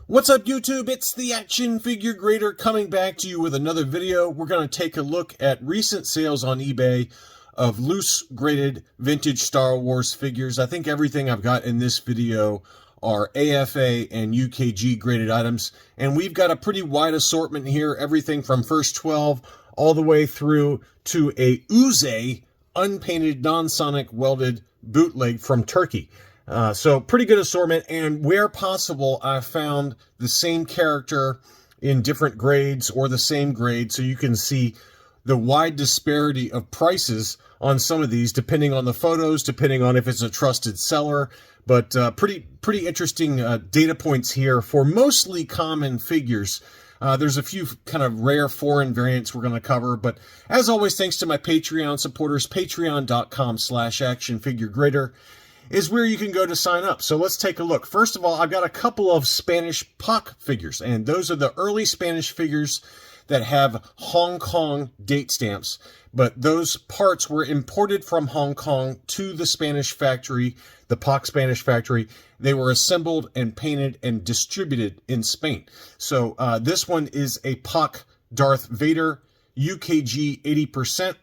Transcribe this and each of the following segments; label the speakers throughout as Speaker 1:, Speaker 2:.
Speaker 1: What's up, YouTube? It's the Action Figure Grader coming back to you with another video. We're going to take a look at recent sales on eBay of loose graded vintage Star Wars figures. I think everything I've got in this video are AFA and UKG graded items, and we've got a pretty wide assortment here, everything from first 12 all the way through to a Uze unpainted non-sonic welded bootleg from Turkey. So pretty good assortment, and where possible, I found the same character in different grades or the same grade, so you can see the wide disparity of prices on some of these, depending on the photos, depending on if it's a trusted seller. But pretty interesting data points here for mostly common figures. There's a few kind of rare foreign variants we're going to cover, but as always, thanks to my Patreon supporters, patreon.com/actionfiguregrader is where you can go to sign up. So let's take a look. First of all, I've got a couple of Spanish POC figures, and those are the early Spanish figures that have Hong Kong date stamps, but those parts were imported from Hong Kong to the Spanish factory, the POC Spanish factory. They were assembled and painted and distributed in Spain. So this one is a POC Darth Vader, UKG 80%,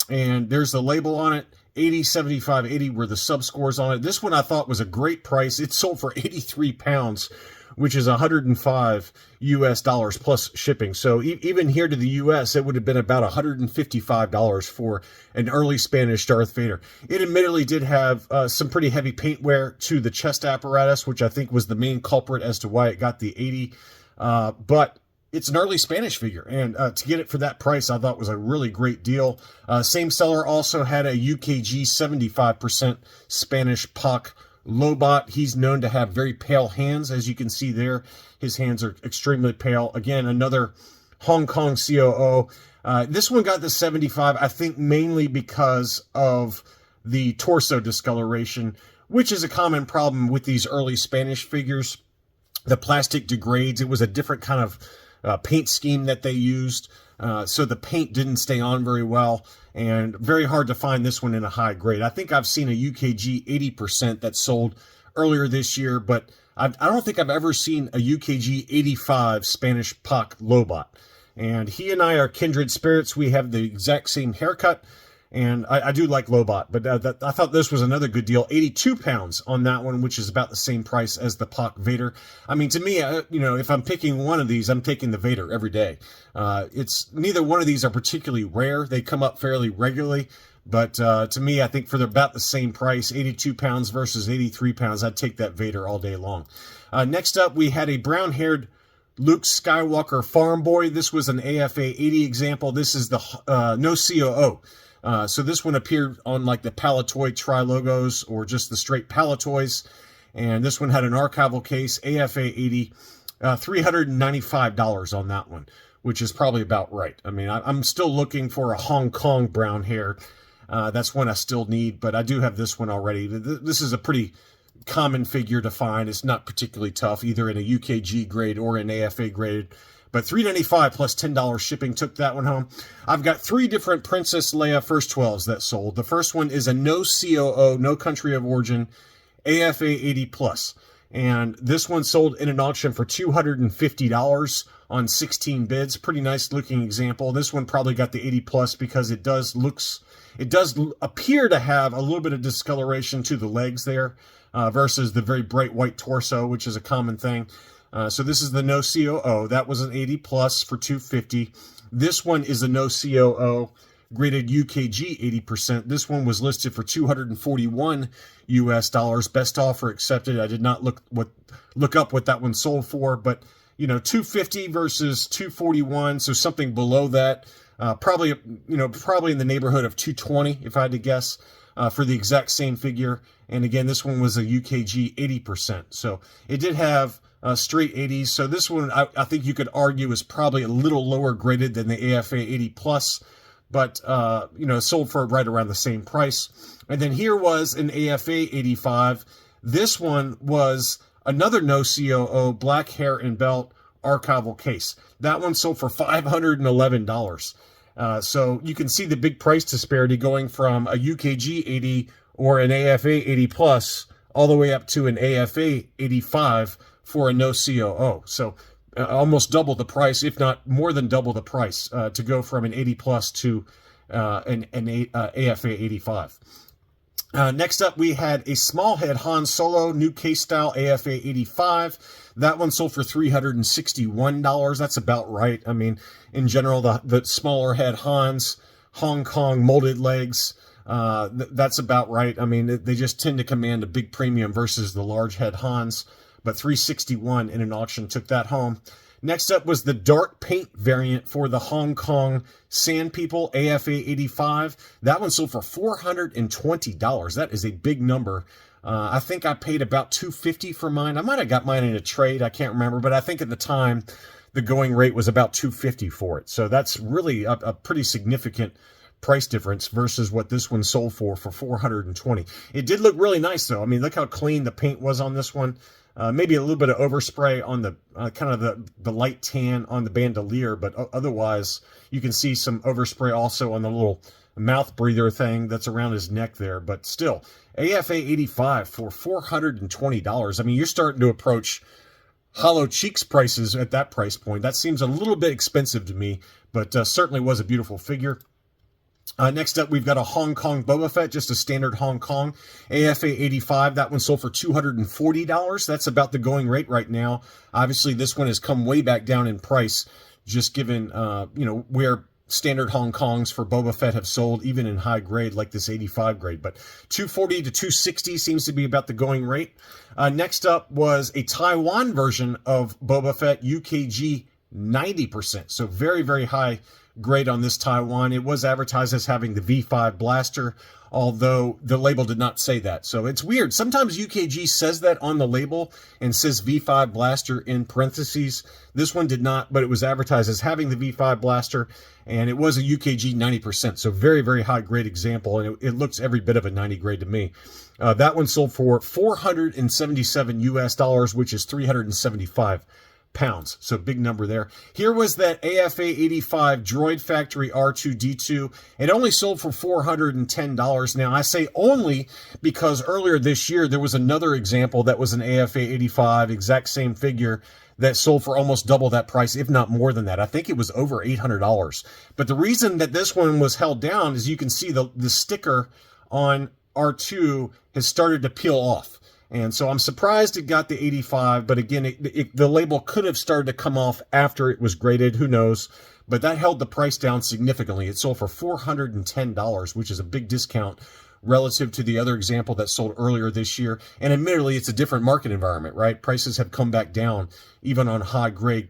Speaker 1: and there's the label on it. 80, 75, 80 were the sub-scores on it. This one I thought was a great price. It sold for 83 pounds, which is 105 US dollars plus shipping. So even here to the US, it would have been about $155 for an early Spanish Darth Vader. It admittedly did have some pretty heavy paint wear to the chest apparatus, which I think was the main culprit as to why it got the 80. But it's an early Spanish figure, and to get it for that price, I thought was a really great deal. Same seller also had a UKG 75% Spanish POC Lobot. He's known to have very pale hands, as you can see there. His hands are extremely pale. Again, another Hong Kong COO. This one got the 75, I think mainly because of the torso discoloration, which is a common problem with these early Spanish figures. The plastic degrades. It was a different kind of paint scheme that they used, so the paint didn't stay on very well, and very hard to find this one in a high grade. I think I've seen a UKG 80% that sold earlier this year, but I don't think I've ever seen a UKG 85 Spanish POC Lobot. And he and I are kindred spirits. We have the exact same haircut, and I do like Lobot, but I thought this was another good deal. 82 pounds on that one, which is about the same price as the POC Vader. I mean, to me, if I'm picking one of these, I'm taking the Vader every day. It's neither one of these are particularly rare. They come up fairly regularly, but to me, I think for about the same price, 82 pounds versus 83 pounds, I'd take that Vader all day long. Next up, we had a brown-haired Luke Skywalker Farm Boy. This was an AFA 80 example. This is the no COO. So this one appeared on like the Palatoy Tri-Logos or just the straight Palatoys. And this one had an archival case, AFA 80, $395 on that one, which is probably about right. I mean, I'm still looking for a Hong Kong brown hair. That's one I still need, but I do have this one already. This is a pretty common figure to find. It's not particularly tough, either in a UKG grade or an AFA grade. But $395 plus $10 shipping took that one home. I've got three different Princess Leia first 12s that sold. The first one is a no COO, no country of origin, AFA 80 plus. And this one sold in an auction for $250 on 16 bids. Pretty nice looking example. This one probably got the 80 plus because it does appear to have a little bit of discoloration to the legs there versus the very bright white torso, which is a common thing. So this is the no COO. That was an 80 plus for $250. This one is a no COO, graded UKG 80%. This one was listed for $241 US dollars. Best offer accepted. I did not look up what that one sold for, but $250 versus $241, so something below that. Probably in the neighborhood of $220 if I had to guess, for the exact same figure. And again, this one was a UKG 80%. So it did have straight 80s. So this one, I think you could argue, is probably a little lower graded than the AFA 80 plus, but sold for right around the same price. And then here was an AFA 85. This one was another no COO, black hair and belt archival case. That one sold for $511. So you can see the big price disparity going from a UKG 80 or an AFA 80 plus all the way up to an AFA 85 for a no COO. So almost double the price, if not more than double the price, to go from an 80 plus to an AFA 85. Next up, we had a small head Han Solo, new case style AFA 85. That one sold for $361. That's about right. I mean, in general, the smaller head Hans, Hong Kong molded legs, that's about right. I mean, they just tend to command a big premium versus the large head Hans, but 361 in an auction took that home. Next up was the dark paint variant for the Hong Kong Sand People AFA 85. That one sold for $420. That is a big number. I think I paid about $250 for mine. I might have got mine in a trade. I can't remember, but I think at the time the going rate was about $250 for it. So that's really a pretty significant price difference versus what this one sold for $420. It did look really nice though. I mean, look how clean the paint was on this one. Maybe a little bit of overspray on the kind of the light tan on the bandolier, but otherwise you can see some overspray also on the little mouth breather thing that's around his neck there. But still, AFA 85 for $420. I mean, you're starting to approach Hollow Cheeks prices at that price point. That seems a little bit expensive to me, but certainly was a beautiful figure. Next up, we've got a Hong Kong Boba Fett, just a standard Hong Kong AFA 85. That one sold for $240. That's about the going rate right now. Obviously, this one has come way back down in price, just given where standard Hong Kongs for Boba Fett have sold, even in high grade like this 85 grade. But 240 to 260 seems to be about the going rate. Next up was a Taiwan version of Boba Fett, UKG 90%. So very, very high grade on this Taiwan. It was advertised as having the V5 blaster, although the label did not say that. So it's weird. Sometimes UKG says that on the label and says V5 blaster in parentheses. This one did not, but it was advertised as having the V5 blaster, and it was a UKG 90%. So very, very high grade example, and it looks every bit of a 90 grade to me. That one sold for $477 US, which is 375 pounds. So big number there. Here was that AFA 85 Droid Factory R2-D2. It only sold for $410. Now I say only because earlier this year there was another example that was an AFA 85, exact same figure, that sold for almost double that price, if not more than that. I think it was over $800. But the reason that this one was held down is you can see the sticker on R2 has started to peel off. And so I'm surprised it got the 85, but again, the label could have started to come off after it was graded, who knows, but that held the price down significantly. It sold for $410, which is a big discount relative to the other example that sold earlier this year. And admittedly, it's a different market environment, right? Prices have come back down, even on high-grade,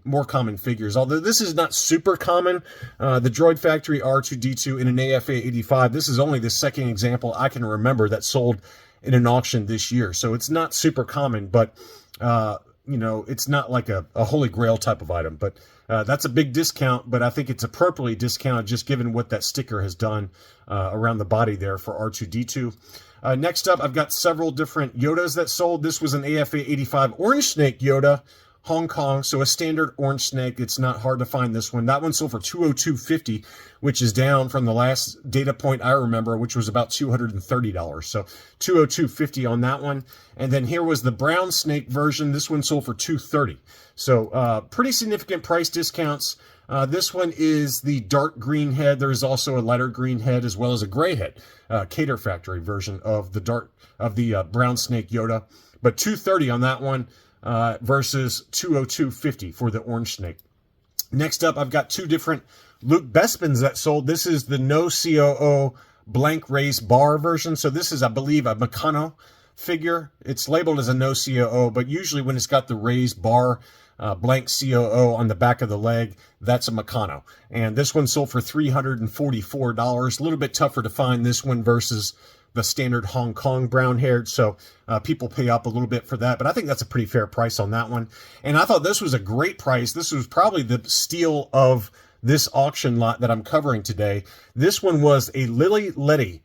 Speaker 1: more common figures. Although this is not super common, the Droid Factory R2-D2 in an AFA 85, this is only the second example I can remember that sold in an auction this year. So it's not super common, but, it's not like a holy grail type of item. But that's a big discount, but I think it's appropriately discounted just given what that sticker has done around the body there for R2-D2. Next up, I've got several different Yodas that sold. This was an AFA 85 Orange Snake Yoda, Hong Kong, so a standard orange snake. It's not hard to find this one. That one sold for $202.50, which is down from the last data point I remember, which was about $230. So $202.50 on that one. And then here was the brown snake version. This one sold for $230. So pretty significant price discounts. This one is the dark green head. There is also a lighter green head as well as a gray head, Cater Factory version of the brown snake Yoda. But $230 on that one. Versus $202.50 for the orange snake. Next up, I've got two different Luke Bespins that sold. This is the no COO blank race bar version. So this is, I believe, a Meccano figure. It's labeled as a no COO, but usually when it's got the raised bar, blank COO on the back of the leg, that's a Meccano. And this one sold for $344. A little bit tougher to find this one versus the standard Hong Kong brown-haired, so people pay up a little bit for that, but I think that's a pretty fair price on that one. And I thought this was a great price. This was probably the steal of this auction lot that I'm covering today. This one was a Lily Letty,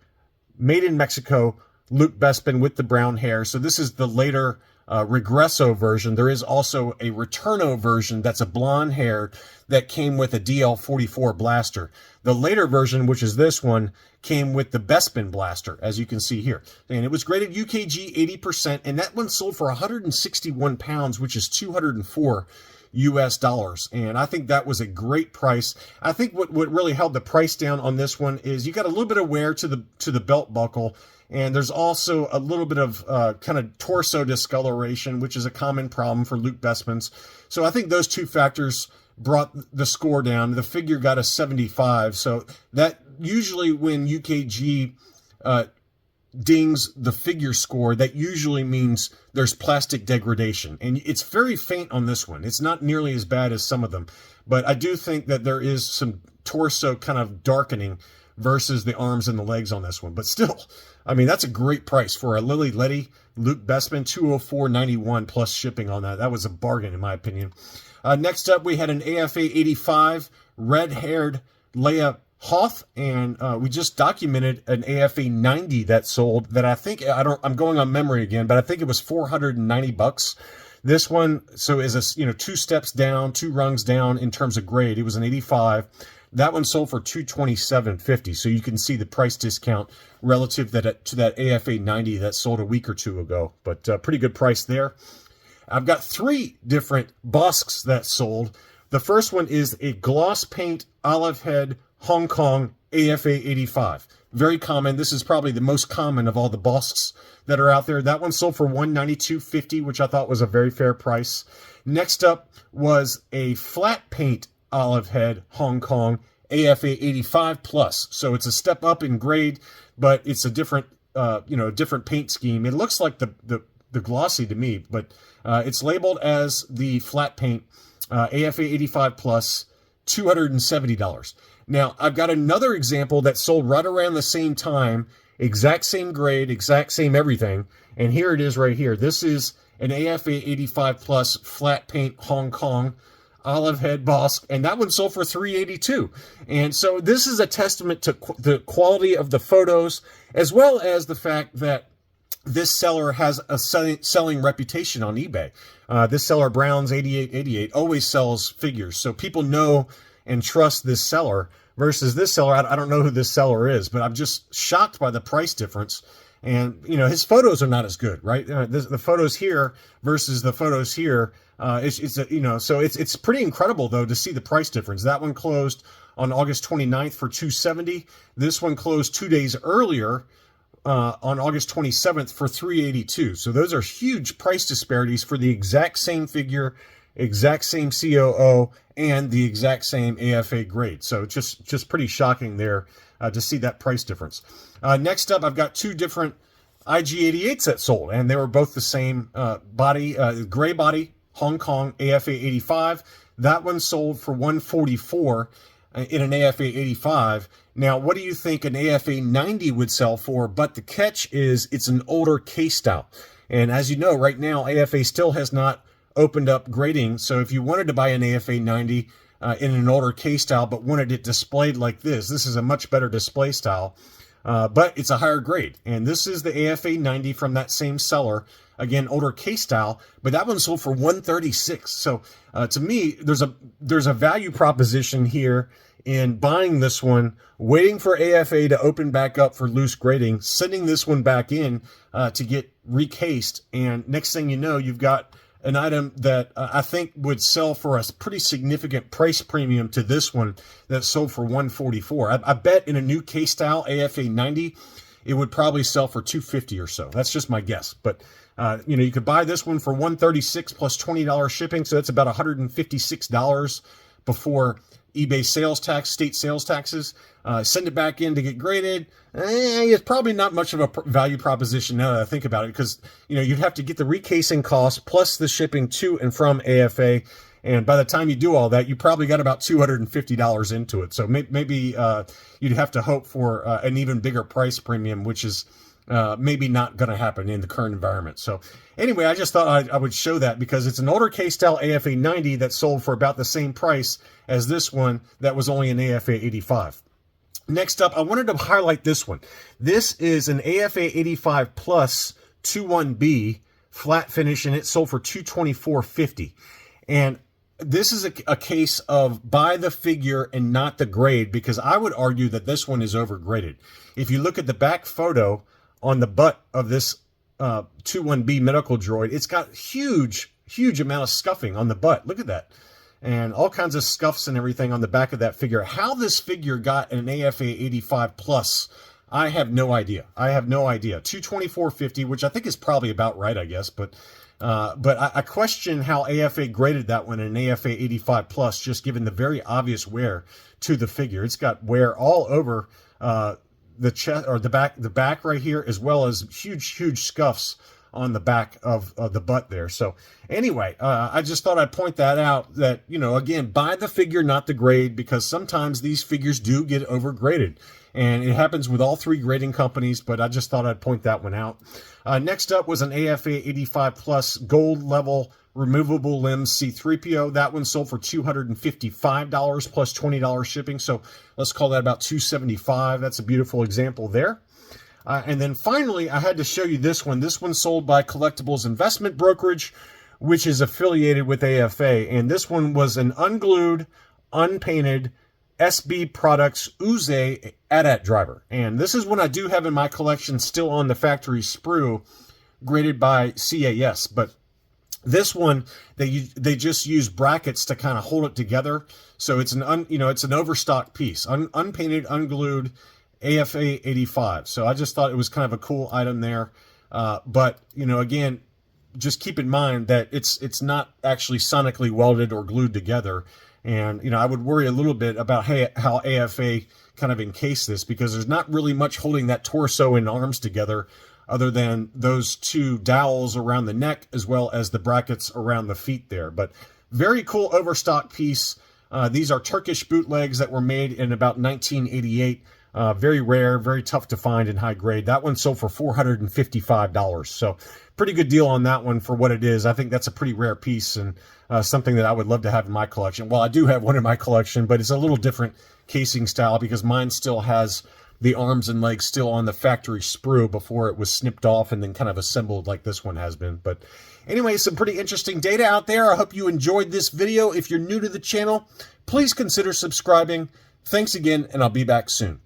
Speaker 1: made in Mexico, Luke Bespin with the brown hair. So this is the later Regresso version. There is also a Returno version that's a blonde hair that came with a DL44 blaster. The later version, which is this one, came with the Bespin blaster, as you can see here. And it was graded UKG 80%, and that one sold for 161 pounds, which is 204 US dollars. And I think that was a great price. I think what really held the price down on this one is you got a little bit of wear to the belt buckle, and there's also a little bit of kind of torso discoloration, which is a common problem for Luke Bespins. So I think those two factors brought the score down. The figure got a 75. So that usually when UKG dings the figure score, that usually means there's plastic degradation. And it's very faint on this one. It's not nearly as bad as some of them. But I do think that there is some torso kind of darkening versus the arms and the legs on this one. But still, I mean, that's a great price for a Lily Letty Luke Bespin, $204.91 plus shipping on that. That was a bargain, in my opinion. Next up, we had an AFA 85 red-haired Leia Hoth, and we just documented an AFA 90 that sold that I'm going on memory again, but I think it was $490. This one, so is a, 2 steps down, 2 rungs down in terms of grade. It was an 85. That one sold for $227.50, so you can see the price discount relative to that AFA 90 that sold a week or two ago, but pretty good price there. I've got 3 different Bosks that sold. The first one is a gloss paint olive head Hong Kong AFA 85. Very common. This is probably the most common of all the Bosks that are out there. That one sold for $192.50, which I thought was a very fair price. Next up was a flat paint olive head Hong Kong AFA 85 plus. So it's a step up in grade, but it's a different, different paint scheme. It looks like the glossy to me, but it's labeled as the flat paint AFA 85 plus, $270. Now, I've got another example that sold right around the same time, exact same grade, exact same everything, and here it is right here. This is an AFA 85 plus flat paint Hong Kong olive head Bossk, and that one sold for $382. And so this is a testament to the quality of the photos, as well as the fact that this seller has a selling reputation on eBay. This seller, Brown's 8888, always sells figures, so people know and trust this seller versus this seller. I don't know who this seller is, but I'm just shocked by the price difference. And, his photos are not as good, right? The photos here versus the photos here, so it's pretty incredible, though, to see the price difference. That one closed on August 29th for $270. This one closed 2 days earlier on August 27th for $382. So those are huge price disparities for the exact same figure, exact same COO, and the exact same AFA grade. So just pretty shocking there to see that price difference. Next up, I've got 2 different IG88s that sold, and they were both the same body, gray body, Hong Kong AFA 85. That one sold for $144 in an AFA 85. Now, what do you think an AFA 90 would sell for? But the catch is it's an older case style. And as you know, right now, AFA still has not opened up grading. So if you wanted to buy an AFA 90 in an older case style, but wanted it displayed like this is a much better display style, but it's a higher grade. And this is the AFA 90 from that same seller. Again, older case style, but that one sold for $136. So to me, there's a value proposition here in buying this one, waiting for AFA to open back up for loose grading, sending this one back in to get recased, and next thing you know, you've got an item that I think would sell for a pretty significant price premium to this one that sold for $144. I bet in a new case style AFA 90, it would probably sell for $250 or so. That's just my guess. But you could buy this one for $136 plus $20 shipping, so that's about $156 before eBay sales tax, state sales taxes. Send it back in to get graded. It's probably not much of a value proposition now that I think about it, because you'd have to get the recasing cost plus the shipping to and from AFA, and by the time you do all that, you probably got about $250 into it. So maybe you'd have to hope for an even bigger price premium, which is maybe not going to happen in the current environment. So anyway, I just thought I would show that because it's an older case style AFA 90 that sold for about the same price as this one that was only an AFA 85. Next up, I wanted to highlight this one. This is an AFA 85 plus 21B flat finish, and it sold for $224.50. And this is a case of buy the figure and not the grade, because I would argue that this one is overgraded. If you look at the back photo on the butt of this 21B medical droid, it's got huge amount of scuffing on the butt. Look at that. And all kinds of scuffs and everything on the back of that figure. How this figure got an AFA 85 plus, I have no idea. I have no idea. $224.50, which I think is probably about right, I guess. But I question how AFA graded that one an AFA 85 plus, just given the very obvious wear to the figure. It's got wear all over the chest, or the back right here, as well as huge scuffs on the back of the butt there. So anyway, I just thought I'd point that out, that, you know, again, buy the figure, not the grade, because sometimes these figures do get overgraded. And it happens with all three grading companies, but I just thought I'd point that one out. Next up was an AFA 85 plus gold level removable limbs C-3PO. That one sold for $255 plus $20 shipping. So let's call that about $275. That's a beautiful example there. And then finally, I had to show you this one. This one's sold by Collectibles Investment Brokerage, which is affiliated with AFA. And this one was an unglued, unpainted SB Products Uze AT-AT driver. And this is one I do have in my collection, still on the factory sprue, graded by CAS. But this one, they just use brackets to kind of hold it together. So it's it's an overstock piece, unpainted, unglued, AFA 85. So I just thought it was kind of a cool item there. But, you know, again, just keep in mind that it's not actually sonically welded or glued together. And, you know, I would worry a little bit about how AFA kind of encased this, because there's not really much holding that torso and arms together other than those two dowels around the neck, as well as the brackets around the feet there. But very cool overstock piece. These are Turkish bootlegs that were made in about 1988. Very rare, very tough to find in high grade. That one sold for $455. So pretty good deal on that one for what it is. I think that's a pretty rare piece, and something that I would love to have in my collection. Well, I do have one in my collection, but it's a little different casing style, because mine still has the arms and legs still on the factory sprue before it was snipped off and then kind of assembled like this one has been. But anyway, some pretty interesting data out there. I hope you enjoyed this video. If you're new to the channel, please consider subscribing. Thanks again, and I'll be back soon.